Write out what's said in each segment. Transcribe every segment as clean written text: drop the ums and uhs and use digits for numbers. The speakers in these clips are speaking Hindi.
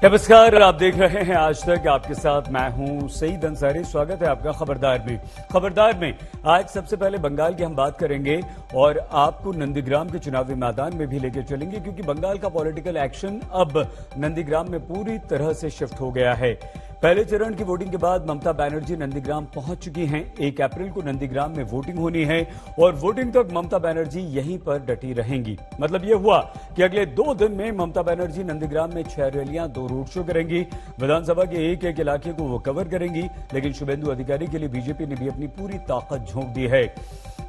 नमस्कार, आप देख रहे हैं आज तक। आपके साथ मैं हूं सईद अंसारी। स्वागत है आपका खबरदार में आज सबसे पहले बंगाल की हम बात करेंगे और आपको नंदीग्राम के चुनावी मैदान में भी लेकर चलेंगे, क्योंकि बंगाल का पॉलिटिकल एक्शन अब नंदीग्राम में पूरी तरह से शिफ्ट हो गया है। पहले चरण की वोटिंग के बाद ममता बनर्जी नंदीग्राम पहुंच चुकी हैं। 1 अप्रैल को नंदीग्राम में वोटिंग होनी है और वोटिंग तक ममता बनर्जी यहीं पर डटी रहेंगी। मतलब यह हुआ कि अगले 2 दिन में ममता बनर्जी नंदीग्राम में 6 रैलियां, 2 रोड शो करेंगी। विधानसभा के एक इलाके को वो कवर करेंगी, लेकिन शुभेंदु अधिकारी के लिए बीजेपी ने भी अपनी पूरी ताकत झोंक दी है।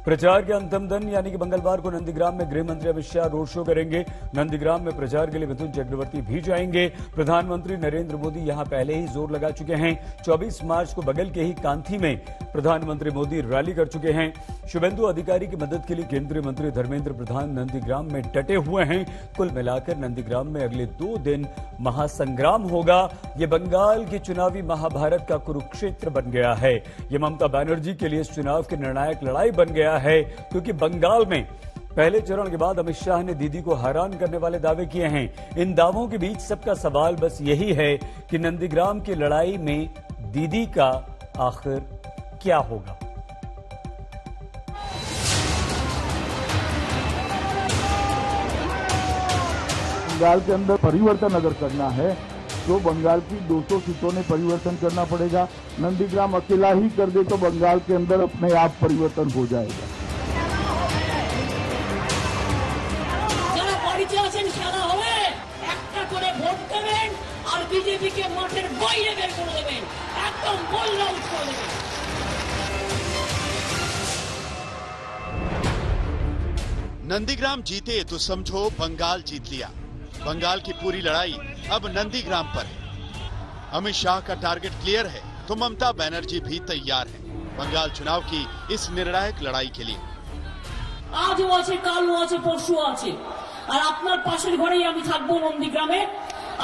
प्रचार के अंतिम दिन यानी कि मंगलवार को नंदीग्राम में गृह मंत्री अमित शाह रोड शो करेंगे। नंदीग्राम में प्रचार के लिए मिथुन चक्रवर्ती भी जाएंगे। प्रधानमंत्री नरेंद्र मोदी यहां पहले ही जोर लगा चुके हैं। 24 मार्च को बगल के ही कांथी में प्रधानमंत्री मोदी रैली कर चुके हैं। शुभेंदु अधिकारी की मदद के लिए केंद्रीय मंत्री धर्मेंद्र प्रधान नंदीग्राम में डटे हुए हैं। कुल मिलाकर नंदीग्राम में अगले 2 दिन महासंग्राम होगा। ये बंगाल की चुनावी महाभारत का कुरुक्षेत्र बन गया है। ये ममता बनर्जी के लिए इस चुनाव की निर्णायक लड़ाई बन गया है, क्योंकि बंगाल में पहले चरण के बाद अमित शाह ने दीदी को हैरान करने वाले दावे किए हैं। इन दावों के बीच सबका सवाल बस यही है कि नंदीग्राम की लड़ाई में दीदी का आखिर क्या होगा। बंगाल के अंदर परिवर्तन अगर करना है तो बंगाल की 200 सीटों में परिवर्तन करना पड़ेगा। नंदीग्राम अकेला ही कर दे तो बंगाल के अंदर अपने आप परिवर्तन हो जाएगा। बीजेपी के माठेर बाहरे बेर करे देबेन, एकदम गोल आउट कर देबेन। नंदीग्राम जीते तो समझो बंगाल जीत लिया। बंगाल की पूरी लड़ाई अब नंदीग्राम पर है। अमित शाह का टारगेट क्लियर है तो ममता बनर्जी भी तैयार है बंगाल चुनाव की इस निर्णायक लड़ाई के लिए। आजও আছে, কালও আছে, পরশুও আছে, আর আপনার পাশের ঘরেই আমি থাকবো নন্দীগ্রামে।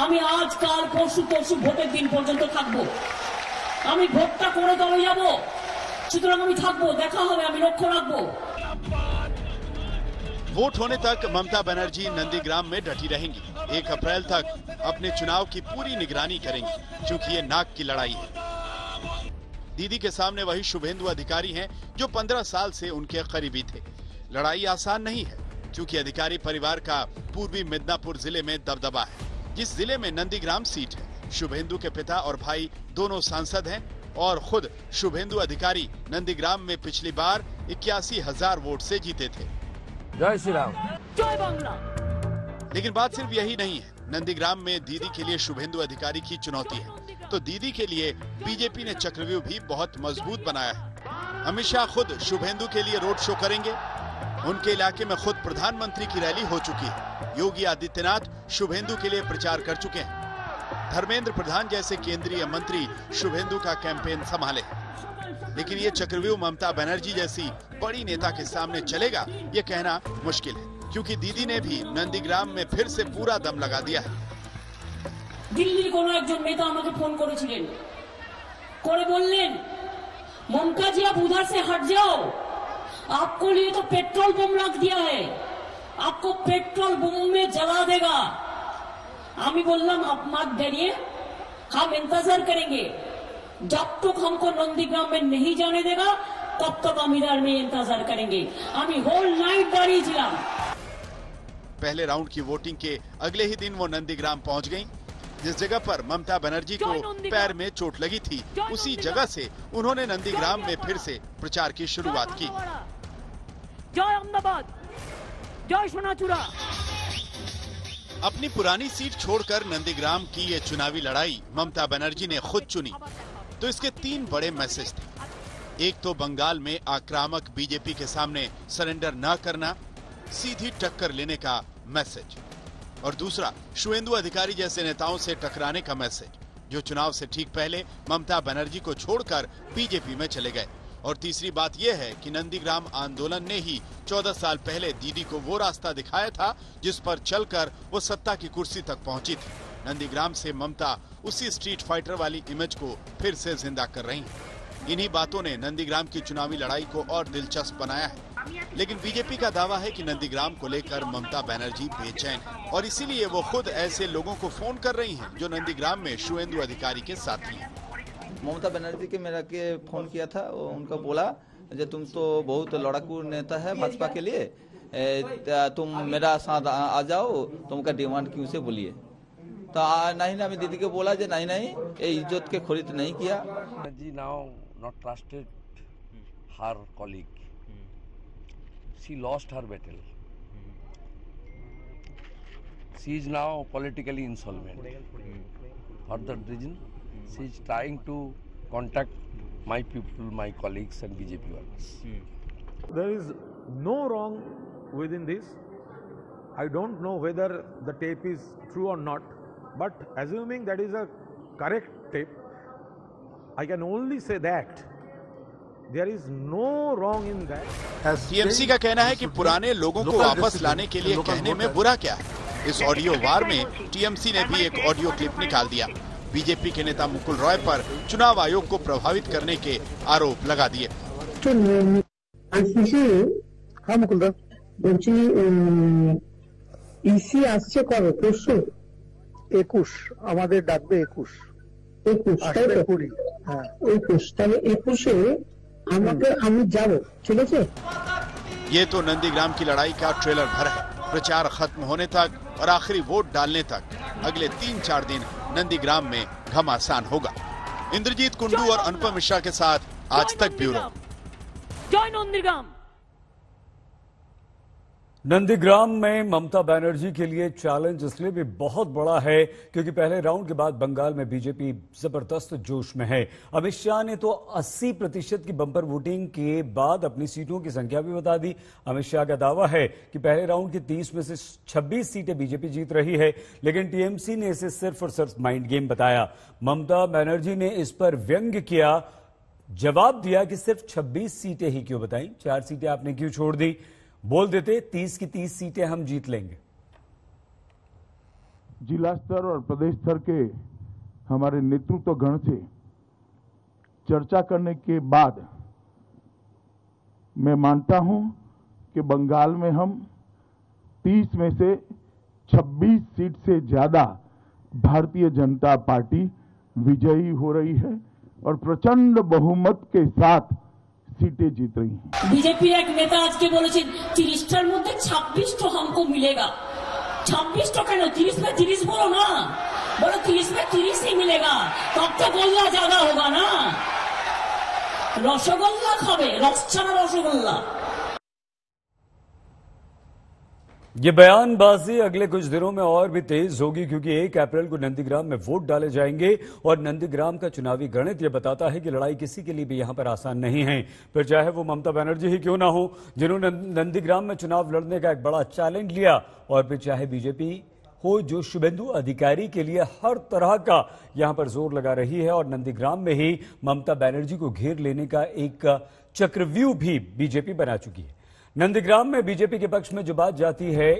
আমি আজ কাল পরশু ভোটের দিন পর্যন্ত থাকবো। আমি ভোটটা করে দলে যাব, সুতরাং আমি থাকবো, দেখা হবে, আমি লক্ষ্য রাখবো। वोट होने तक ममता बनर्जी नंदीग्राम में डटी रहेंगी। 1 अप्रैल तक अपने चुनाव की पूरी निगरानी करेंगी, क्योंकि ये नाक की लड़ाई है। दीदी के सामने वही शुभेंदु अधिकारी हैं जो 15 साल से उनके करीबी थे। लड़ाई आसान नहीं है, क्योंकि अधिकारी परिवार का पूर्वी मिदनापुर जिले में दबदबा है, जिस जिले में नंदीग्राम सीट है। शुभेंदु के पिता और भाई दोनों सांसद हैं और खुद शुभेंदु अधिकारी नंदीग्राम में पिछली बार 81,000 वोट से जीते थे। जय श्री राम, जय बांग्ला। लेकिन बात सिर्फ यही नहीं है। नंदीग्राम में दीदी के लिए शुभेंदु अधिकारी की चुनौती है, तो दीदी के लिए बीजेपी ने चक्रव्यूह भी बहुत मजबूत बनाया है। अमित शाह खुद शुभेंदु के लिए रोड शो करेंगे। उनके इलाके में खुद प्रधानमंत्री की रैली हो चुकी है। योगी आदित्यनाथ शुभेंदु के लिए प्रचार कर चुके हैं। धर्मेंद्र प्रधान जैसे केंद्रीय मंत्री शुभेंदु का कैंपेन संभाले। लेकिन ये चक्रव्यूह ममता बनर्जी जैसी बड़ी नेता के सामने चलेगा, ये कहना मुश्किल है, क्योंकि दीदी ने भी नंदीग्राम में फिर से पूरा दम लगा दिया है। দিল্লির কোন একজন নেতা আমাকে ফোন করেছিলেন, করে বললেন ममता जी आप उधर से हट जाओ, आपको लिए तो पेट्रोल बम रख दिया है, आपको पेट्रोल बम में जला देगा। আমি বললাম आप मत डरिए, हम इंतजार करेंगे, जब तक हमको नंदीग्राम में नहीं जाने देगा तब तक हम इधर में इंतजार करेंगे। আমি হোল নাইট দাঁড়িয়ে ছিলাম। पहले राउंड की वोटिंग के अगले ही दिन वो नंदीग्राम पहुंच गईं। जिस जगह पर ममता बनर्जी को पैर में चोट लगी थी, उसी जगह से उन्होंने नंदीग्राम में फिर से प्रचार की शुरुआत की। जय अहमदाबाद, जय सोनाचूरा। अपनी पुरानी सीट छोड़कर नंदीग्राम की ये चुनावी लड़ाई ममता बनर्जी ने खुद चुनी, तो इसके 3 बड़े मैसेज थे। एक तो बंगाल में आक्रामक बीजेपी के सामने सरेंडर न करना, सीधी टक्कर लेने का मैसेज, और दूसरा शुभेंदु अधिकारी जैसे नेताओं से टकराने का मैसेज, जो चुनाव से ठीक पहले ममता बनर्जी को छोड़कर बीजेपी में चले गए। और तीसरी बात यह है कि नंदीग्राम आंदोलन ने ही 14 साल पहले दीदी को वो रास्ता दिखाया था जिस पर चलकर वो सत्ता की कुर्सी तक पहुंची थी। नंदीग्राम से ममता उसी स्ट्रीट फाइटर वाली इमेज को फिर से जिंदा कर रही हैं। इन्हीं बातों ने नंदीग्राम की चुनावी लड़ाई को और दिलचस्प बनाया है। लेकिन बीजेपी का दावा है कि नंदीग्राम को लेकर ममता बनर्जी बेचैन है और इसीलिए वो खुद ऐसे लोगों को फोन कर रही हैं जो नंदीग्राम में शुभेंदु अधिकारी के साथी हैं। ममता बनर्जी के मेरा के फोन किया था, उनका बोला जो तुम तो बहुत लड़ाकू नेता है भाजपा के लिए, तुम मेरा साथ आ जाओ, तुमका डिमांड क्यों से बोलिए। तो नहीं ना, मैं दीदी को बोला जो नहीं ये इज्जत के खरीद नहीं किया। She now not trusted her colleague, she lost her battle, she is now politically insolvent. For that reason she is trying to contact my people, my colleagues and BJP workers. There is no wrong within this. I don't know whether the tape is true or not, but assuming that is a correct tape, I can only say that there is no wrong in that. TMC का कहना है कि पुराने लोगों को वापस लाने के लिए कहने में बुरा क्या है। इस ऑडियो वार में टीएमसी ने भी एक ऑडियो क्लिप निकाल दिया। बीजेपी के नेता मुकुल रॉय पर चुनाव आयोग को प्रभावित करने के आरोप लगा दिए। हाँ मुकुल दा, বলছি ইসি আসছে কবে? পরশু 21 আমাদের ডাকবে 21 আসলে 20। হ্যাঁ 21, তাহলে 21-এ আমাকে আমি যাব, ঠিক আছে? ये तो नंदीग्राम की लड़ाई का ट्रेलर भर है। प्रचार खत्म होने तक और आखिरी वोट डालने तक अगले 3-4 दिन नंदीग्राम में घमासान होगा। इंद्रजीत कुंडू और अनुपम मिश्रा के साथ आज तक ब्यूरो। जय नंदीग्राम। नंदीग्राम में ममता बनर्जी के लिए चैलेंज इसलिए भी बहुत बड़ा है क्योंकि पहले राउंड के बाद बंगाल में बीजेपी जबरदस्त जोश में है। अमित शाह ने तो 80% की बंपर वोटिंग के बाद अपनी सीटों की संख्या भी बता दी। अमित शाह का दावा है कि पहले राउंड की 30 में से 26 सीटें बीजेपी जीत रही है, लेकिन टीएमसी ने इसे सिर्फ और सिर्फ माइंड गेम बताया। ममता बनर्जी ने इस पर व्यंग्य किया, जवाब दिया कि सिर्फ 26 सीटें ही क्यों बताई, 4 सीटें आपने क्यों छोड़ दी, बोल देते 30 की 30 सीटें हम जीत लेंगे। जिला स्तर और प्रदेश स्तर के हमारे नेतृत्व गण से चर्चा करने के बाद मैं मानता हूं कि बंगाल में हम 30 में से 26 सीट से ज्यादा भारतीय जनता पार्टी विजयी हो रही है और प्रचंड बहुमत के साथ सीटें जीत रही हैं। बीजेपी एक नेता आज के बोले 30টার মধ্যে 26 तो हमको मिलेगा। 26 तो क्या 30 में 30 बोलो ना, बोलो 30 में 30 ही मिलेगा, तब तो गोल्ला ज्यादा होगा ना। रसगोल्ला खावे, रस छाड़ा रसगोल्ला। ये बयानबाजी अगले कुछ दिनों में और भी तेज होगी क्योंकि 1 अप्रैल को नंदीग्राम में वोट डाले जाएंगे और नंदीग्राम का चुनावी गणित यह बताता है कि लड़ाई किसी के लिए भी यहां पर आसान नहीं है, फिर चाहे वो ममता बनर्जी ही क्यों ना हो जिन्होंने नंदीग्राम में चुनाव लड़ने का एक बड़ा चैलेंज लिया, और फिर चाहे बीजेपी हो जो शुभेंदु अधिकारी के लिए हर तरह का यहां पर जोर लगा रही है और नंदीग्राम में ही ममता बनर्जी को घेर लेने का एक चक्रव्यूह भी बीजेपी बना चुकी है। नंदीग्राम में बीजेपी के पक्ष में जो बात जाती है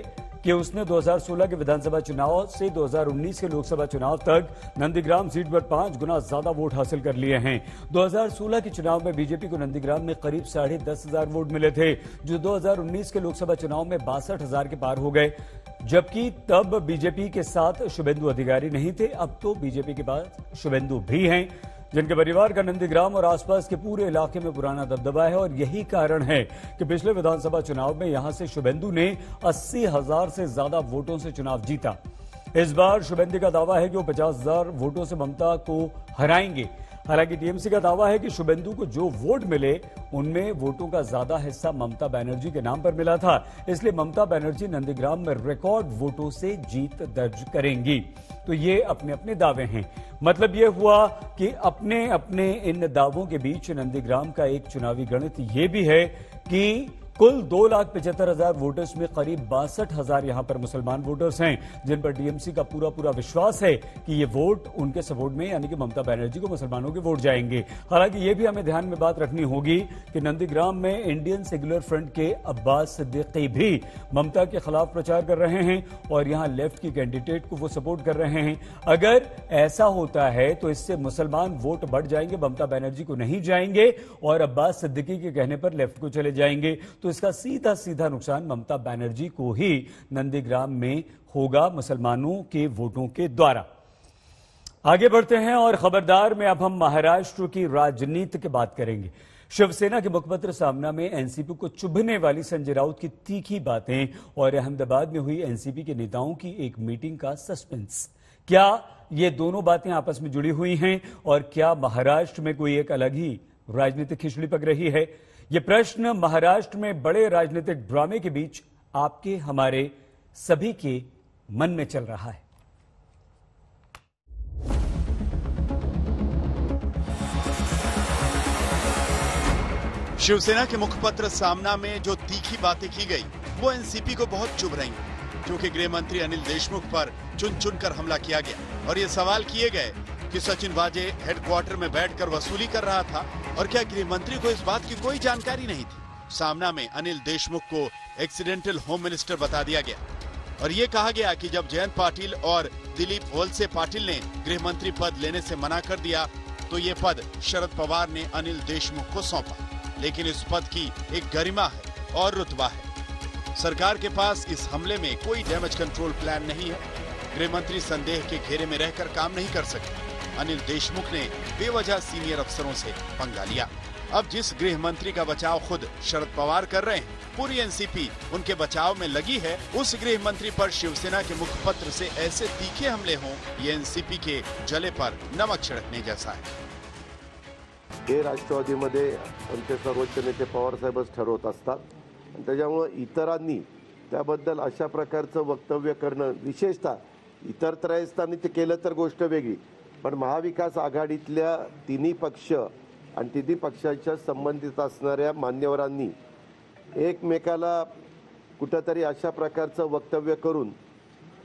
कि उसने 2016 के विधानसभा चुनाव से 2019 के लोकसभा चुनाव तक नंदीग्राम सीट पर 5 गुना ज्यादा वोट हासिल कर लिए हैं। 2016 के चुनाव में बीजेपी को नंदीग्राम में करीब 10,500 वोट मिले थे, जो 2019 के लोकसभा चुनाव में 62,000 के पार हो गए, जबकि तब बीजेपी के साथ शुभेंदु अधिकारी नहीं थे। अब तो बीजेपी के पास शुभेंदु भी हैं, जिनके परिवार का नंदीग्राम और आसपास के पूरे इलाके में पुराना दबदबा है और यही कारण है कि पिछले विधानसभा चुनाव में यहां से शुभेंदु ने 80,000 से ज्यादा वोटों से चुनाव जीता। इस बार शुभेंदु का दावा है कि वो 50,000 वोटों से ममता को हराएंगे। हालांकि टीएमसी का दावा है कि शुभेंदु को जो वोट मिले उनमें वोटों का ज्यादा हिस्सा ममता बनर्जी के नाम पर मिला था, इसलिए ममता बनर्जी नंदीग्राम में रिकॉर्ड वोटों से जीत दर्ज करेंगी। तो ये अपने अपने दावे हैं। मतलब ये हुआ कि अपने अपने इन दावों के बीच नंदीग्राम का एक चुनावी गणित ये भी है कि कुल 2,75,000 वोटर्स में करीब 62,000 यहां पर मुसलमान वोटर्स हैं, जिन पर टीएमसी का पूरा विश्वास है कि ये वोट उनके सपोर्ट में यानी कि ममता बनर्जी को मुसलमानों के वोट जाएंगे। हालांकि ये भी हमें ध्यान में बात रखनी होगी कि नंदीग्राम में इंडियन सेक्युलर फ्रंट के अब्बास सिद्दीकी भी ममता के खिलाफ प्रचार कर रहे हैं और यहां लेफ्ट की कैंडिडेट को वो सपोर्ट कर रहे हैं। अगर ऐसा होता है तो इससे मुसलमान वोट बढ़ जाएंगे, ममता बनर्जी को नहीं जाएंगे और अब्बास सिद्दीकी के कहने पर लेफ्ट को चले जाएंगे। तो इसका सीधा सीधा नुकसान ममता बनर्जी को ही नंदीग्राम में होगा मुसलमानों के वोटों के द्वारा। आगे बढ़ते हैं और खबरदार में अब हम महाराष्ट्र की राजनीति की बात करेंगे। शिवसेना के मुखपत्र सामना में एनसीपी को चुभने वाली संजय राउत की तीखी बातें और अहमदाबाद में हुई एनसीपी के नेताओं की एक मीटिंग का सस्पेंस। क्या ये दोनों बातें आपस में जुड़ी हुई हैं और क्या महाराष्ट्र में कोई एक अलग ही राजनीतिक खिचड़ी पक रही है? ये प्रश्न महाराष्ट्र में बड़े राजनीतिक ड्रामे के बीच आपके हमारे सभी के मन में चल रहा है। शिवसेना के मुखपत्र सामना में जो तीखी बातें की गई वो एनसीपी को बहुत चुभ रही हैं, क्योंकि गृह मंत्री अनिल देशमुख पर चुन चुन कर हमला किया गया और ये सवाल किए गए कि सचिन वाजे हेडक्वार्टर में बैठकर वसूली कर रहा था और क्या गृह मंत्री को इस बात की कोई जानकारी नहीं थी। सामना में अनिल देशमुख को एक्सीडेंटल होम मिनिस्टर बता दिया गया और ये कहा गया कि जब जयंत पाटिल और दिलीप वलसे पाटिल ने गृह मंत्री पद लेने से मना कर दिया तो ये पद शरद पवार ने अनिल देशमुख को सौंपा। लेकिन इस पद की एक गरिमा है और रुतबा है। सरकार के पास इस हमले में कोई डैमेज कंट्रोल प्लान नहीं है। गृह मंत्री संदेह के घेरे में रहकर काम नहीं कर सकते। अनिल देशमुख ने बेवजह सीनियर अफसरों से पंगा लिया। अब जिस गृह मंत्री का बचाव खुद शरद पवार कर रहे हैं, पूरी एनसीपी उनके बचाव में लगी है। उस गृह मंत्री पर शिवसेना के मुखपत्र से ऐसे तीखे हमले हों, ये एनसीपी के जले पर नमक छिड़कने जैसा है। हे राष्ट्रवादीमध्ये आमचे सर्वोच्च नेते पवारसाहेबच ठरवत असतात, त्याच्यामुळे इतरांनी त्याबद्दल अशा प्रकारचं वक्तव्य करणं, विशेषतः इतर त्रयस्थानी ते केलं तर गोष्ट वेगळी, पण महाविकास आघाडीतल्या तिन्ही पक्ष आणि तिन्ही पक्षाच्या संबंधित असणाऱ्या मान्यवरांनी एकमेकाला कुठेतरी अशा प्रकारचं वक्तव्य करून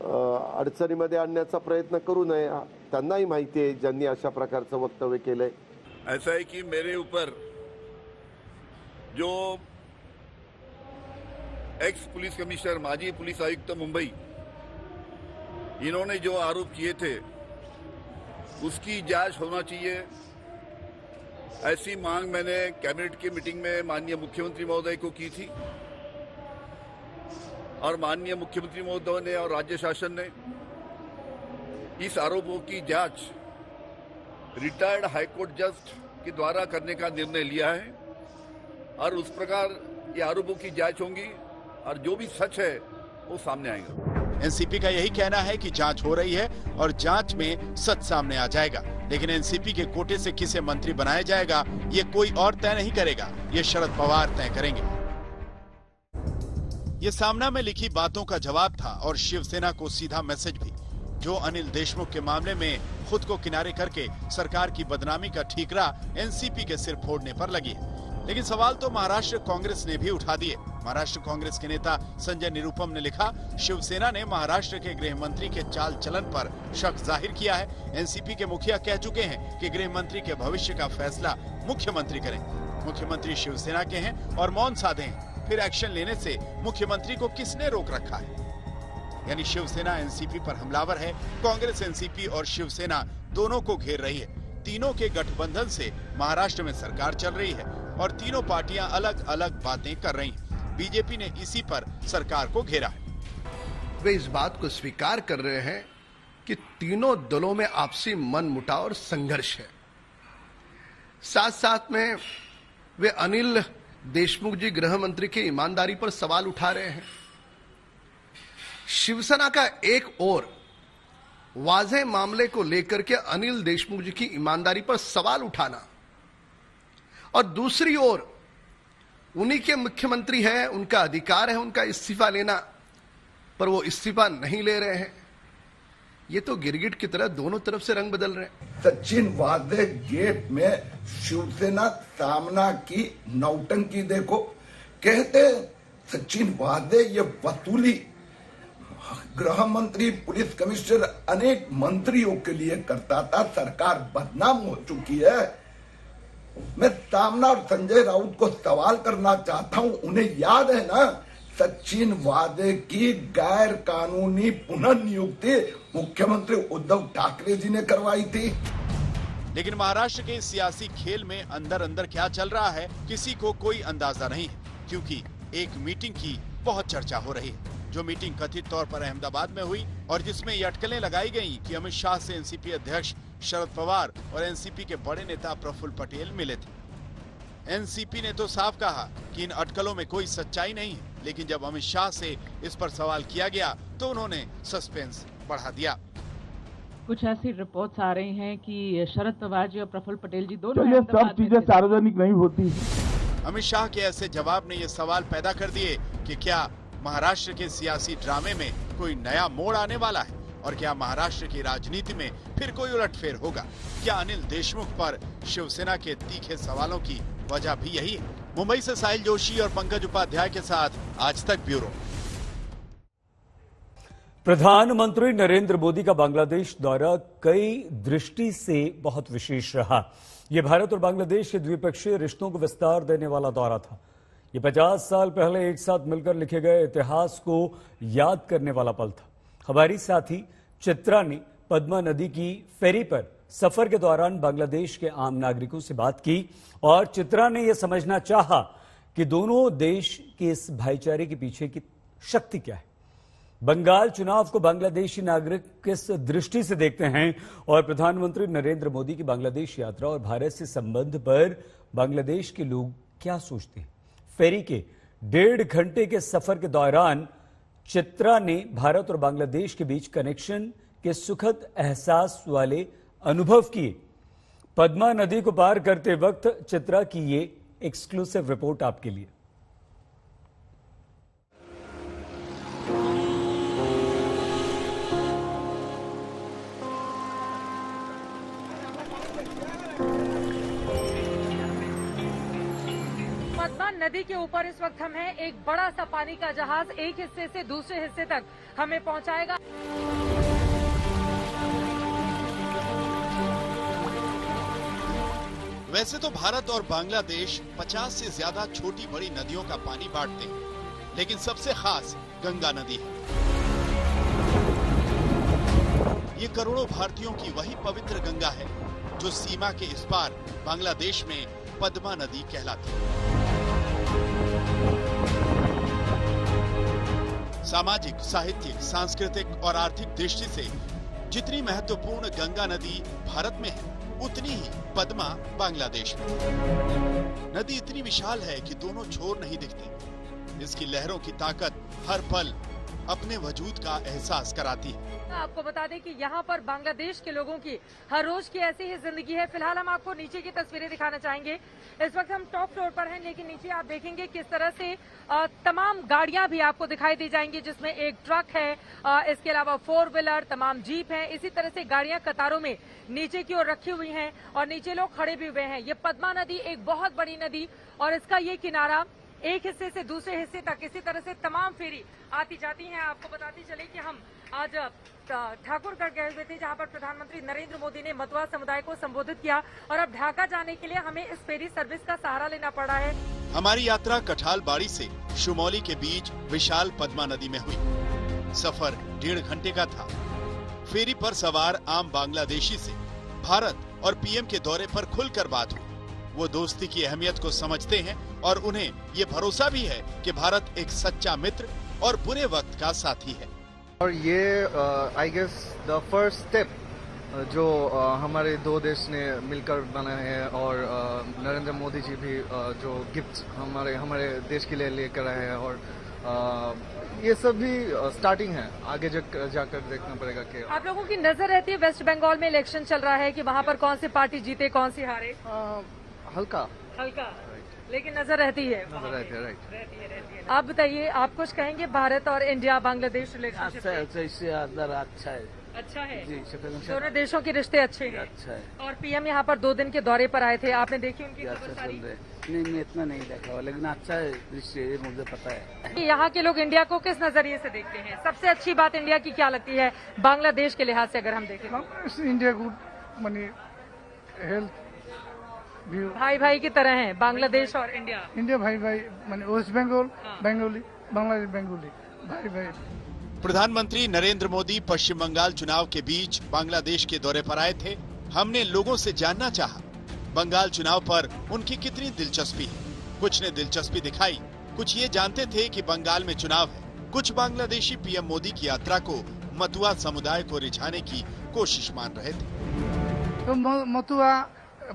अडचणीमध्ये आणण्याचा प्रयत्न करू नये। त्यांनाही माहिती आहे ज्यांनी अशा प्रकारचं वक्तव्य केलंय। ऐसा है कि मेरे ऊपर जो एक्स पुलिस कमिश्नर, माजी पुलिस आयुक्त मुंबई, इन्होंने जो आरोप किए थे उसकी जांच होना चाहिए, ऐसी मांग मैंने कैबिनेट की मीटिंग में माननीय मुख्यमंत्री महोदय को की थी और माननीय मुख्यमंत्री महोदय ने और राज्य शासन ने इस आरोपों की जांच रिटायर्ड हाईकोर्ट जज के द्वारा करने का निर्णय लिया है और उस प्रकार ये आरोपों की जांच होंगी और जो भी सच है वो सामने आएगा। एनसीपी का यही कहना है कि जांच हो रही है और जांच में सच सामने आ जाएगा, लेकिन एनसीपी के कोटे से किसे मंत्री बनाया जाएगा ये कोई और तय नहीं करेगा, ये शरद पवार तय करेंगे। ये सामना में लिखी बातों का जवाब था और शिवसेना को सीधा मैसेज भी, जो अनिल देशमुख के मामले में खुद को किनारे करके सरकार की बदनामी का ठीकरा एनसीपी के सिर फोड़ने पर लगी है। लेकिन सवाल तो महाराष्ट्र कांग्रेस ने भी उठा दिए। महाराष्ट्र कांग्रेस के नेता संजय निरुपम ने लिखा, शिवसेना ने महाराष्ट्र के गृह मंत्री के चाल चलन पर शक जाहिर किया है। एनसीपी के मुखिया कह चुके हैं कि गृह मंत्री के भविष्य का फैसला मुख्यमंत्री करें। मुख्यमंत्री शिवसेना के हैं और मौन साधे हैं, फिर एक्शन लेने से मुख्यमंत्री को किसने रोक रखा है? यानी शिवसेना एनसीपी पर हमलावर है। कांग्रेस एनसीपी और शिवसेना दोनों को घेर रही है। तीनों के गठबंधन से महाराष्ट्र में सरकार चल रही है और तीनों पार्टियां अलग अलग बातें कर रही हैं। बीजेपी ने इसी पर सरकार को घेरा है। वे इस बात को स्वीकार कर रहे हैं कि तीनों दलों में आपसी मनमुटाव और संघर्ष है। साथ साथ में वे अनिल देशमुख जी गृह मंत्री की ईमानदारी पर सवाल उठा रहे हैं। शिवसेना का एक और वाज़ेह मामले को लेकर के अनिल देशमुख जी की ईमानदारी पर सवाल उठाना और दूसरी ओर उन्हीं के मुख्यमंत्री है, उनका अधिकार है उनका इस्तीफा लेना, पर वो इस्तीफा नहीं ले रहे हैं। ये तो गिरगिट की तरह दोनों तरफ से रंग बदल रहे हैं। सचिन वाजे गेट में शिवसेना सामना की नौटंकी देखो। कहते सचिन वाजे ये वसूली गृह मंत्री, पुलिस कमिश्नर, अनेक मंत्रियों के लिए करता था। सरकार बदनाम हो चुकी है। मैं सामना और संजय राउत को सवाल करना चाहता हूं, उन्हें याद है ना सचिन वाजे की गैर कानूनी पुनर्नियुक्ति मुख्यमंत्री उद्धव ठाकरे जी ने करवाई थी। लेकिन महाराष्ट्र के सियासी खेल में अंदर अंदर क्या चल रहा है किसी को कोई अंदाजा नहीं है, क्योंकि एक मीटिंग की बहुत चर्चा हो रही है, जो मीटिंग कथित तौर पर अहमदाबाद में हुई और जिसमें ये अटकलें लगाई गई कि अमित शाह से एनसीपी अध्यक्ष शरद पवार और एनसीपी के बड़े नेता प्रफुल्ल पटेल मिले थे। एनसीपी ने तो साफ कहा कि इन अटकलों में कोई सच्चाई नहीं है, लेकिन जब अमित शाह से इस पर सवाल किया गया तो उन्होंने सस्पेंस बढ़ा दिया। कुछ ऐसी रिपोर्ट्स आ रही हैं कि शरद पवार जी और प्रफुल्ल पटेल जी दोनों चलिए सब चीजें सार्वजनिक नहीं होती। अमित शाह के ऐसे जवाब ने ये सवाल पैदा कर दिए कि क्या महाराष्ट्र के सियासी ड्रामे में कोई नया मोड़ आने वाला है और क्या महाराष्ट्र की राजनीति में फिर कोई उलटफेर होगा। क्या अनिल देशमुख पर शिवसेना के तीखे सवालों की वजह भी यही है। मुंबई से साहिल जोशी और पंकज उपाध्याय के साथ आज तक ब्यूरो। प्रधानमंत्री नरेंद्र मोदी का बांग्लादेश दौरा कई दृष्टि से बहुत विशेष रहा। यह भारत और बांग्लादेश के द्विपक्षीय रिश्तों को विस्तार देने वाला दौरा था। ये 50 साल पहले एक साथ मिलकर लिखे गए इतिहास को याद करने वाला पल था। हमारी साथी चित्रा ने पद्मा नदी की फेरी पर सफर के दौरान बांग्लादेश के आम नागरिकों से बात की और चित्रा ने यह समझना चाहा कि दोनों देश के इस भाईचारे के पीछे की शक्ति क्या है। बंगाल चुनाव को बांग्लादेशी नागरिक किस दृष्टि से देखते हैं और प्रधानमंत्री नरेंद्र मोदी की बांग्लादेश यात्रा और भारत से संबंध पर बांग्लादेश के लोग क्या सोचते हैं। फेरी के 1.5 घंटे के सफर के दौरान चित्रा ने भारत और बांग्लादेश के बीच कनेक्शन के सुखद एहसास वाले अनुभव किए। पद्मा नदी को पार करते वक्त चित्रा की ये एक्सक्लूसिव रिपोर्ट आपके लिए। पद्मा नदी के ऊपर इस वक्त हम हैं। एक बड़ा सा पानी का जहाज एक हिस्से से दूसरे हिस्से तक हमें पहुंचाएगा। वैसे तो भारत और बांग्लादेश 50 से ज्यादा छोटी बड़ी नदियों का पानी बांटते हैं, लेकिन सबसे खास गंगा नदी है। ये करोड़ों भारतीयों की वही पवित्र गंगा है जो सीमा के इस पार बांग्लादेश में पद्मा नदी कहलाती है। सामाजिक, साहित्यिक, सांस्कृतिक और आर्थिक दृष्टि से जितनी महत्वपूर्ण गंगा नदी भारत में है, उतनी ही पद्मा बांग्लादेश में। नदी इतनी विशाल है कि दोनों छोर नहीं दिखते। इसकी लहरों की ताकत हर पल अपने वजूद का एहसास कराती है। आपको बता दें कि यहाँ पर बांग्लादेश के लोगों की हर रोज की ऐसी ही जिंदगी है। फिलहाल हम आपको नीचे की तस्वीरें दिखाना चाहेंगे। इस वक्त हम टॉप फ्लोर पर हैं, लेकिन नीचे आप देखेंगे किस तरह से तमाम गाड़ियां भी आपको दिखाई दी जाएंगी, जिसमें एक ट्रक है, इसके अलावा 4 व्हीलर, तमाम जीप है। इसी तरह से गाड़ियां कतारों में नीचे की ओर रखी हुई हैं और नीचे लोग खड़े भी हुए हैं। ये पद्मा नदी एक बहुत बड़ी नदी और इसका ये किनारा एक हिस्से से दूसरे हिस्से तक इसी तरह से तमाम फेरी आती जाती हैं। आपको बताती चले कि हम आज ठाकुरगढ़ गए हुए थे, जहां पर प्रधानमंत्री नरेंद्र मोदी ने मतुआ समुदाय को संबोधित किया और अब ढाका जाने के लिए हमें इस फेरी सर्विस का सहारा लेना पड़ा है। हमारी यात्रा कठालबाड़ी से शुमौली के बीच विशाल पद्मा नदी में हुई। सफर 1.5 घंटे का था। फेरी पर सवार आम बांग्लादेशी से भारत और पीएम के दौरे पर खुलकर बात हुई। वो दोस्ती की अहमियत को समझते हैं और उन्हें ये भरोसा भी है कि भारत एक सच्चा मित्र और बुरे वक्त का साथी है। और ये I guess the first step जो हमारे दो देश ने मिलकर बनाए हैं और नरेंद्र मोदी जी भी जो गिफ्ट हमारे देश के लिए लेकर आए हैं और ये सब भी स्टार्टिंग है। आगे जाकर देखना पड़ेगा कि आप लोगों की नजर रहती है वेस्ट बंगाल में इलेक्शन चल रहा है कि वहाँ पर कौन सी पार्टी जीते कौन सी हारे। हल्का लेकिन नजर रहती है। रहती है। आप बताइए, आप कुछ कहेंगे भारत और इंडिया बांग्लादेश रिलेशनशिप? अच्छा है जी, दोनों देशों के रिश्ते अच्छे हैं। अच्छा है। और पीएम यहाँ पर 2 दिन के दौरे पर आए थे, आपने देखी उनकी खबर सारी? नहीं, इतना नहीं देखा, लेकिन अच्छा है दृश्य, मुझे पता है। यहाँ के लोग इंडिया को किस नजरिए से देखते हैं? सबसे अच्छी बात इंडिया की क्या लगती है बांग्लादेश के लिहाज से अगर हम देखें? इंडिया गुड मानी हेल्थ भाई भाई की तरह हैं बांग्लादेश और इंडिया भाई माने वेस्ट बंगाल बंगाली, बांग्लादेश बंगाली, भाई भाई। प्रधानमंत्री नरेंद्र मोदी पश्चिम बंगाल चुनाव के बीच बांग्लादेश के दौरे पर आए थे। हमने लोगों से जानना चाहा बंगाल चुनाव पर उनकी कितनी दिलचस्पी है। कुछ ने दिलचस्पी दिखाई, कुछ ये जानते थे कि बंगाल में चुनाव है। कुछ बांग्लादेशी पीएम मोदी की यात्रा को मतुआ समुदाय को रिझाने की कोशिश मान रहे थे। तो Matua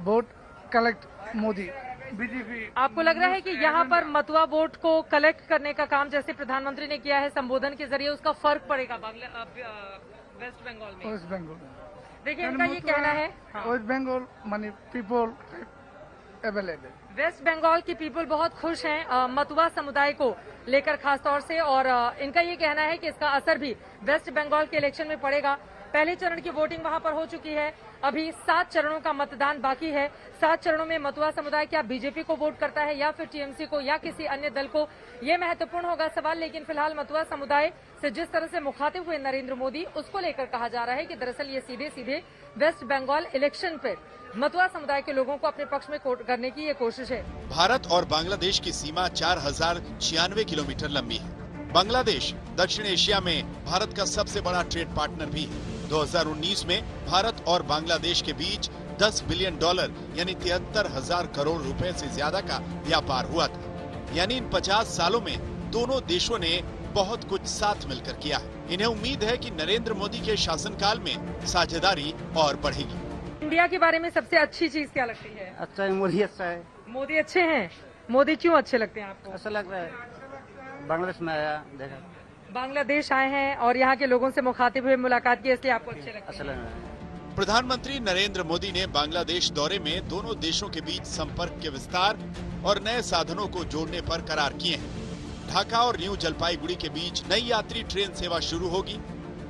vote collect Modi BJP. आपको लग रहा है कि यहाँ पर मतुआ वोट को कलेक्ट करने का काम जैसे प्रधानमंत्री ने किया है संबोधन के जरिए, उसका फर्क पड़ेगा वेस्ट बंगाल में? वेस्ट बंगाल देखिए इनका ये कहना है वेस्ट बंगाल मानी पीपल अवेलेबल। वेस्ट बंगाल की पीपल बहुत खुश हैं मतुआ समुदाय को लेकर खास तौर से, और इनका ये कहना है कि इसका असर भी वेस्ट बंगाल के इलेक्शन में पड़ेगा। पहले चरण की वोटिंग वहां पर हो चुकी है, अभी 7 चरणों का मतदान बाकी है। 7 चरणों में मतुआ समुदाय क्या बीजेपी को वोट करता है या फिर टीएमसी को या किसी अन्य दल को, ये महत्वपूर्ण होगा सवाल। लेकिन फिलहाल मतुआ समुदाय से जिस तरह से मुखातिब हुए नरेंद्र मोदी, उसको लेकर कहा जा रहा है कि दरअसल ये सीधे सीधे वेस्ट बंगाल इलेक्शन पर मतुआ समुदाय के लोगों को अपने पक्ष में करने की ये कोशिश है। भारत और बांग्लादेश की सीमा 4096 किलोमीटर लंबी है। बांग्लादेश दक्षिण एशिया में भारत का सबसे बड़ा ट्रेड पार्टनर भी है। 2019 में भारत और बांग्लादेश के बीच $10 बिलियन यानी 73,000 करोड़ रुपए से ज्यादा का व्यापार हुआ था। यानी इन 50 सालों में दोनों देशों ने बहुत कुछ साथ मिलकर किया है। इन्हें उम्मीद है कि नरेंद्र मोदी के शासनकाल में साझेदारी और बढ़ेगी। इंडिया के बारे में सबसे अच्छी चीज क्या लगती है? अच्छा है, मोदी अच्छा है। मोदी अच्छे हैं। मोदी क्यों अच्छे लगते हैं आपको? अच्छा लग रहा है, बांग्लादेश में आया, देखा बांग्लादेश आए हैं और यहाँ के लोगों से मुखातिब हुए, मुलाकात की, इसलिए आपको अच्छे लगते हैं? अच्छा लग रहा है। प्रधानमंत्री नरेंद्र मोदी ने बांग्लादेश दौरे में दोनों देशों के बीच संपर्क के विस्तार और नए साधनों को जोड़ने पर करार किए हैं। ढाका और न्यू जलपाईगुड़ी के बीच नई यात्री ट्रेन सेवा शुरू होगी।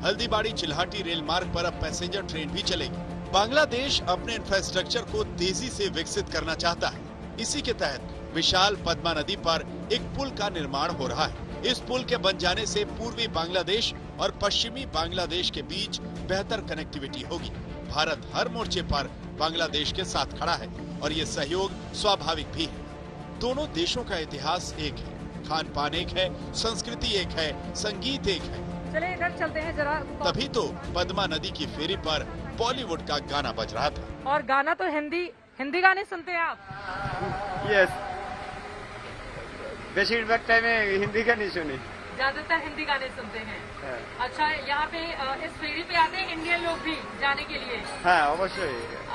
हल्दीबाड़ी चिल्हाटी रेल मार्ग पर अब पैसेंजर ट्रेन भी चलेगी। बांग्लादेश अपने इंफ्रास्ट्रक्चर को तेजी से विकसित करना चाहता है। इसी के तहत विशाल पद्मा नदी पर एक पुल का निर्माण हो रहा है। इस पुल के बन जाने से पूर्वी बांग्लादेश और पश्चिमी बांग्लादेश के बीच बेहतर कनेक्टिविटी होगी। भारत हर मोर्चे पर बांग्लादेश के साथ खड़ा है और ये सहयोग स्वाभाविक भी है। दोनों देशों का इतिहास एक है, खान पान एक है, संस्कृति एक है, संगीत एक है। चले इधर चलते हैं जरा। तभी तो पद्मा नदी की फेरी पर बॉलीवुड का गाना बज रहा था। और गाना तो हिंदी गाने सुनते हैं आप? यस, बेशिरभाग टाइम में हिंदी गाने सुनी। ज्यादातर हिंदी गाने सुनते हैं। अच्छा, यहाँ पे इस फेरी पे आते हैं इंडियन लोग भी जाने के लिए? हाँ, अवश्य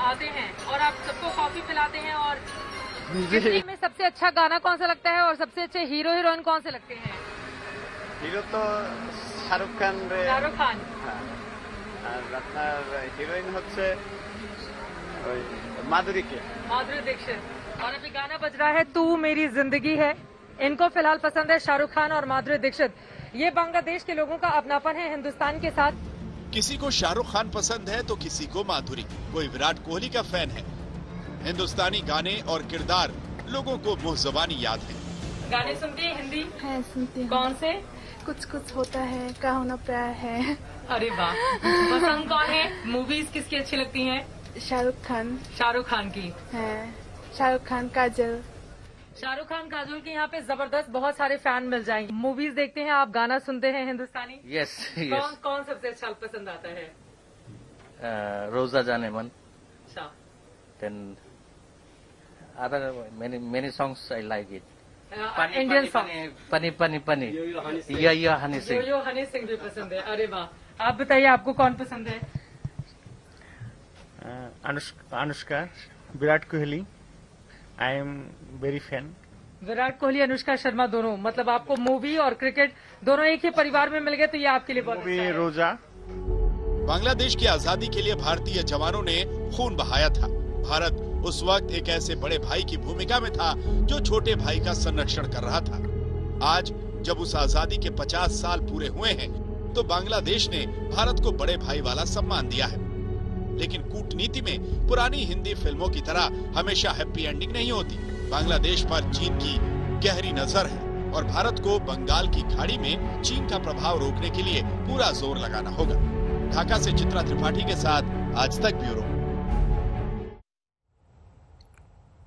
आते हैं। और आप सबको कॉफी पिलाते हैं। और हिंदी में सबसे अच्छा गाना कौन सा लगता है और सबसे अच्छे हीरो हीरोइन कौन से लगते हैं? हीरो तो शाहरुख खान। शाहरुख खान। हीरोइन হচ্ছে माधुरी दीक्षित। और अभी गाना बज रहा है तू मेरी जिंदगी है। इनको फिलहाल पसंद है शाहरुख खान और माधुरी दीक्षित। ये बांग्लादेश के लोगों का अपनापन है हिंदुस्तान के साथ। किसी को शाहरुख खान पसंद है तो किसी को माधुरी, कोई विराट कोहली का फैन है। हिंदुस्तानी गाने और किरदार लोगों को मुंह ज़बानी याद है। गाने सुनती है हिंदी? है, सुनती हूँ। कौन से? कुछ कुछ होता है, क्या होना प्यार है। अरे वाह। पसंद कौन है? मूवीज किसकी अच्छी लगती हैं? शाहरुख खान। शाहरुख खान की है। शाहरुख खान, काजल। शाहरुख खान, काजल के यहाँ पे जबरदस्त बहुत सारे फैन मिल जाएंगे। मूवीज देखते हैं आप, गाना सुनते हैं हिंदुस्तानी? यस। कौन सबसे अच्छा पसंद आता है? रोजा जाने मन। अच्छा। Then other many songs I like it. Indian song. पनी यो हनी सिंह। यो हनी सिंह भी पसंद है। अरे वाह। आप बताइए आपको कौन पसंद है? Anushka, Virat Kohli. I am very fan. Virat Kohli, Anushka Sharma दोनों, मतलब आपको मूवी और क्रिकेट दोनों एक ही परिवार में मिल गए तो ये आपके लिए बहुत अच्छा है। रोजा। बांग्लादेश की आजादी के लिए भारतीय जवानों ने खून बहाया था। भारत उस वक्त एक ऐसे बड़े भाई की भूमिका में था जो छोटे भाई का संरक्षण कर रहा था। आज जब उस आजादी के 50 साल पूरे हुए हैं तो बांग्लादेश ने भारत को बड़े भाई वाला सम्मान दिया है। लेकिन कूटनीति में पुरानी हिंदी फिल्मों की तरह हमेशा हैप्पी एंडिंग नहीं होती। बांग्लादेश पर चीन की गहरी नजर है और भारत को बंगाल की खाड़ी में चीन का प्रभाव रोकने के लिए पूरा जोर लगाना होगा। ढाका से चित्रा त्रिपाठी के साथ आज तक ब्यूरो।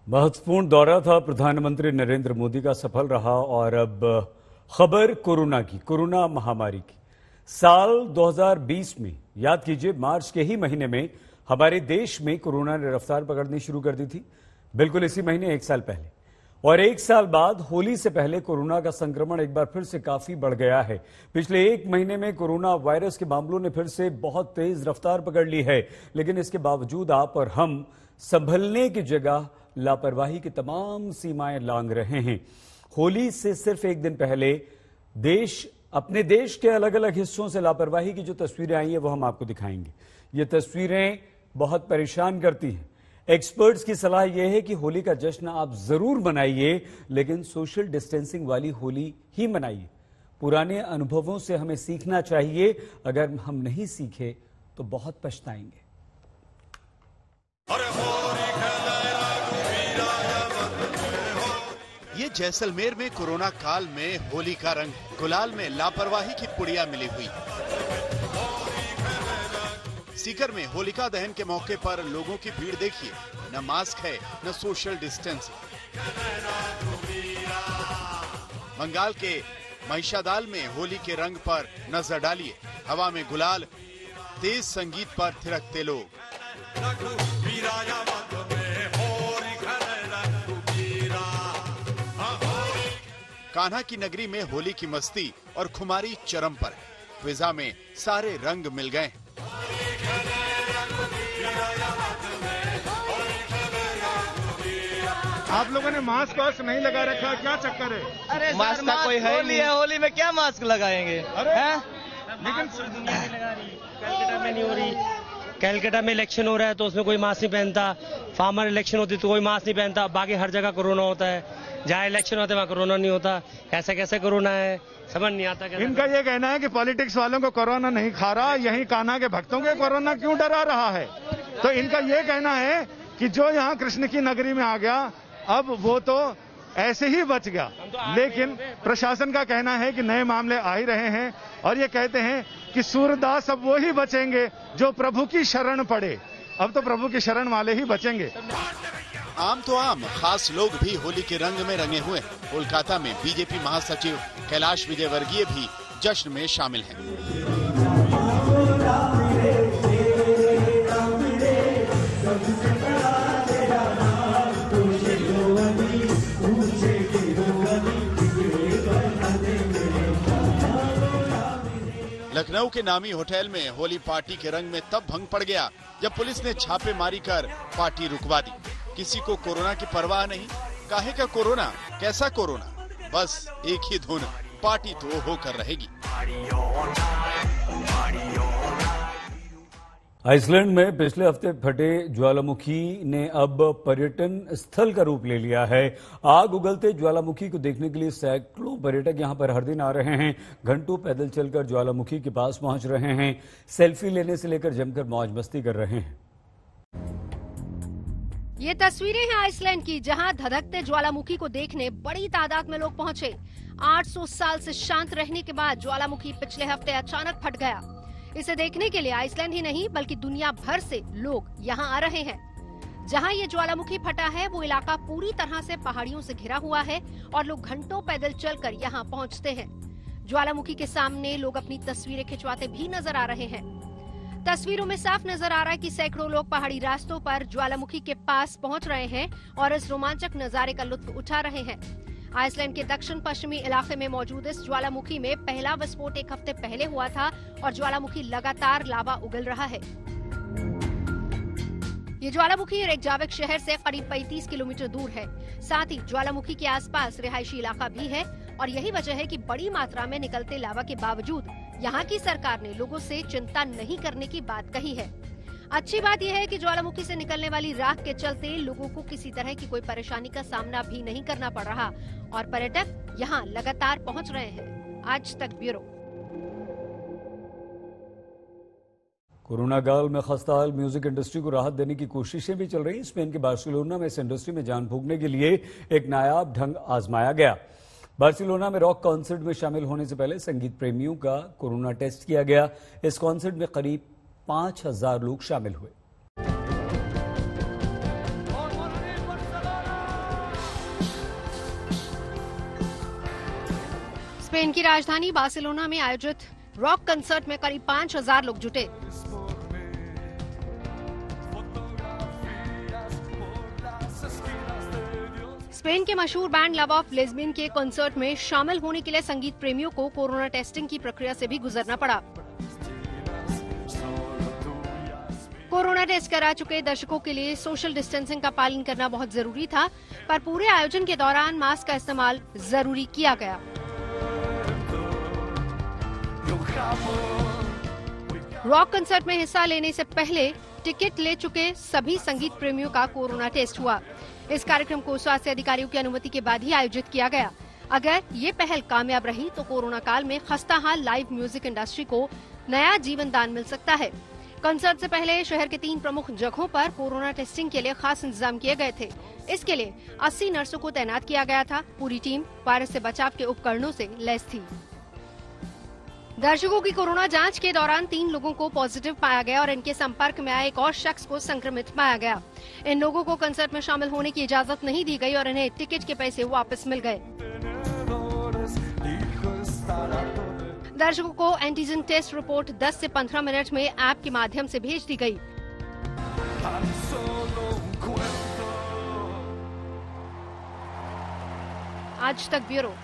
महत्वपूर्ण दौरा था प्रधानमंत्री नरेंद्र मोदी का, सफल रहा। और अब खबर कोरोना की, कोरोना महामारी की। साल 2020 में, याद कीजिए, मार्च के ही महीने में हमारे देश में कोरोना ने रफ्तार पकड़नी शुरू कर दी थी। बिल्कुल इसी महीने 1 साल पहले। और एक साल बाद होली से पहले कोरोना का संक्रमण एक बार फिर से काफी बढ़ गया है। पिछले एक महीने में कोरोना वायरस के मामलों ने फिर से बहुत तेज रफ्तार पकड़ ली है, लेकिन इसके बावजूद आप और हम संभलने की जगह लापरवाही की तमाम सीमाएं लांघ रहे हैं। होली से सिर्फ एक दिन पहले अपने देश के अलग अलग हिस्सों से लापरवाही की जो तस्वीरें आई हैं वो हम आपको दिखाएंगे। ये तस्वीरें बहुत परेशान करती हैं। एक्सपर्ट्स की सलाह यह है कि होली का जश्न आप जरूर मनाइए, लेकिन सोशल डिस्टेंसिंग वाली होली ही मनाइए। पुराने अनुभवों से हमें सीखना चाहिए, अगर हम नहीं सीखे तो बहुत पछताएंगे। ये जैसलमेर में कोरोना काल में होली का रंग, गुलाल में लापरवाही की पुड़िया मिली हुई। सीकर में होलिका दहन के मौके पर लोगों की भीड़ देखिए, न मास्क है न सोशल डिस्टेंसिंग। बंगाल के महिषादाल में होली के रंग पर नजर डालिए, हवा में गुलाल, तेज संगीत पर थिरकते लोग। कान्हा की नगरी में होली की मस्ती और खुमारी चरम पर है। फिजा में सारे रंग मिल गए। आप लोगों ने मास्क वास्क नहीं लगा रखा, क्या चक्कर है? अरे मास्क का कोई है नहीं है, होली में क्या मास्क लगाएंगे? अरे लेकिन कैलकाटा में नहीं हो रही। कैलकाटा में इलेक्शन हो रहा है तो उसमें कोई मास्क नहीं पहनता। फार्मर इलेक्शन होती तो कोई मास्क नहीं पहनता। बाकी हर जगह कोरोना होता है, जहाँ इलेक्शन होता है वहाँ कोरोना नहीं होता। कैसे कोरोना है समझ नहीं आता। इनका ये कहना है कि पॉलिटिक्स वालों को कोरोना नहीं खा रहा, यही कान्हा के भक्तों के कोरोना क्यों डरा रहा है। तो इनका ये कहना है कि जो यहाँ कृष्ण की नगरी में आ गया अब वो तो ऐसे ही बच गया, लेकिन प्रशासन का कहना है कि नए मामले आ ही रहे हैं और ये कहते हैं कि सूरदास अब वो ही बचेंगे जो प्रभु की शरण पड़े। अब तो प्रभु की शरण वाले ही बचेंगे। आम तो आम, खास लोग भी होली के रंग में रंगे हुए। कोलकाता में बीजेपी महासचिव कैलाश विजयवर्गीय भी जश्न में शामिल हैं। लखनऊ के नामी होटल में होली पार्टी के रंग में तब भंग पड़ गया जब पुलिस ने छापेमारी कर पार्टी रुकवा दी। किसी को कोरोना की परवाह नहीं। काहे का कोरोना, कैसा कोरोना, बस एक ही धुन, पार्टी तो होकर रहेगी। आइसलैंड में पिछले हफ्ते फटे ज्वालामुखी ने अब पर्यटन स्थल का रूप ले लिया है। आग उगलते ज्वालामुखी को देखने के लिए सैकड़ों पर्यटक यहां पर हर दिन आ रहे हैं। घंटों पैदल चलकर ज्वालामुखी के पास पहुंच रहे हैं। सेल्फी लेने से लेकर जमकर मौज मस्ती कर रहे हैं। ये तस्वीरें हैं आइसलैंड की, जहां धधकते ज्वालामुखी को देखने बड़ी तादाद में लोग पहुंचे। 800 साल से शांत रहने के बाद ज्वालामुखी पिछले हफ्ते अचानक फट गया। इसे देखने के लिए आइसलैंड ही नहीं बल्कि दुनिया भर से लोग यहाँ आ रहे हैं। जहाँ ये ज्वालामुखी फटा है वो इलाका पूरी तरह से पहाड़ियों से घिरा हुआ है और लोग घंटों पैदल चलकर यहाँ पहुँचते हैं। ज्वालामुखी के सामने लोग अपनी तस्वीरें खिंचवाते भी नजर आ रहे हैं। तस्वीरों में साफ नजर आ रहा है कि सैकड़ों लोग पहाड़ी रास्तों पर ज्वालामुखी के पास पहुँच रहे हैं और इस रोमांचक नजारे का लुत्फ उठा रहे हैं। आइसलैंड के दक्षिण पश्चिमी इलाके में मौजूद इस ज्वालामुखी में पहला विस्फोट एक हफ्ते पहले हुआ था और ज्वालामुखी लगातार लावा उगल रहा है। ये ज्वालामुखी रेकजाविक शहर से करीब 35 किलोमीटर दूर है। साथ ही ज्वालामुखी के आसपास रिहायशी इलाका भी है और यही वजह है कि बड़ी मात्रा में निकलते लावा के बावजूद यहाँ की सरकार ने लोगों से चिंता नहीं करने की बात कही है। अच्छी बात यह है कि ज्वालामुखी से निकलने वाली राख के चलते लोगों को किसी तरह की कोई परेशानी का सामना भी नहीं करना पड़ रहा और पर्यटक यहाँ लगातार पहुँच रहे हैं। आज तक ब्यूरो। कोरोना काल में खस्ताहाल म्यूजिक इंडस्ट्री को राहत देने की कोशिशें भी चल रही। स्पेन के बार्सिलोना में इस इंडस्ट्री में जान फूंकने के लिए एक नायाब ढंग आजमाया गया। बार्सिलोना में रॉक कॉन्सर्ट में शामिल होने से पहले संगीत प्रेमियों का कोरोना टेस्ट किया गया। इस कॉन्सर्ट में करीब 5000 लोग शामिल हुए। स्पेन की राजधानी बार्सिलोना में आयोजित रॉक कंसर्ट में करीब 5000 लोग जुटे। स्पेन के मशहूर बैंड लव ऑफ लेस्बियन के कॉन्सर्ट में शामिल होने के लिए संगीत प्रेमियों को कोरोना टेस्टिंग की प्रक्रिया से भी गुजरना पड़ा। कोरोना टेस्ट करा चुके दर्शकों के लिए सोशल डिस्टेंसिंग का पालन करना बहुत जरूरी था, पर पूरे आयोजन के दौरान मास्क का इस्तेमाल जरूरी किया गया। रॉक कंसर्ट में हिस्सा लेने से पहले टिकट ले चुके सभी संगीत प्रेमियों का कोरोना टेस्ट हुआ। इस कार्यक्रम को स्वास्थ्य अधिकारियों की अनुमति के बाद ही आयोजित किया गया। अगर ये पहल कामयाब रही तो कोरोना काल में खस्ताहाल लाइव म्यूजिक इंडस्ट्री को नया जीवन दान मिल सकता है। कंसर्ट से पहले शहर के 3 प्रमुख जगहों पर कोरोना टेस्टिंग के लिए खास इंतजाम किए गए थे। इसके लिए 80 नर्सों को तैनात किया गया था। पूरी टीम वायरस से बचाव के उपकरणों से लैस थी। दर्शकों की कोरोना जांच के दौरान 3 लोगों को पॉजिटिव पाया गया और इनके संपर्क में आए एक और शख्स को संक्रमित पाया गया। इन लोगों को कंसर्ट में शामिल होने की इजाजत नहीं दी गई और इन्हें टिकट के पैसे वापस मिल गए। दर्शकों को एंटीजन टेस्ट रिपोर्ट 10 से 15 मिनट में ऐप के माध्यम से भेज दी गई। आज तक ब्यूरो।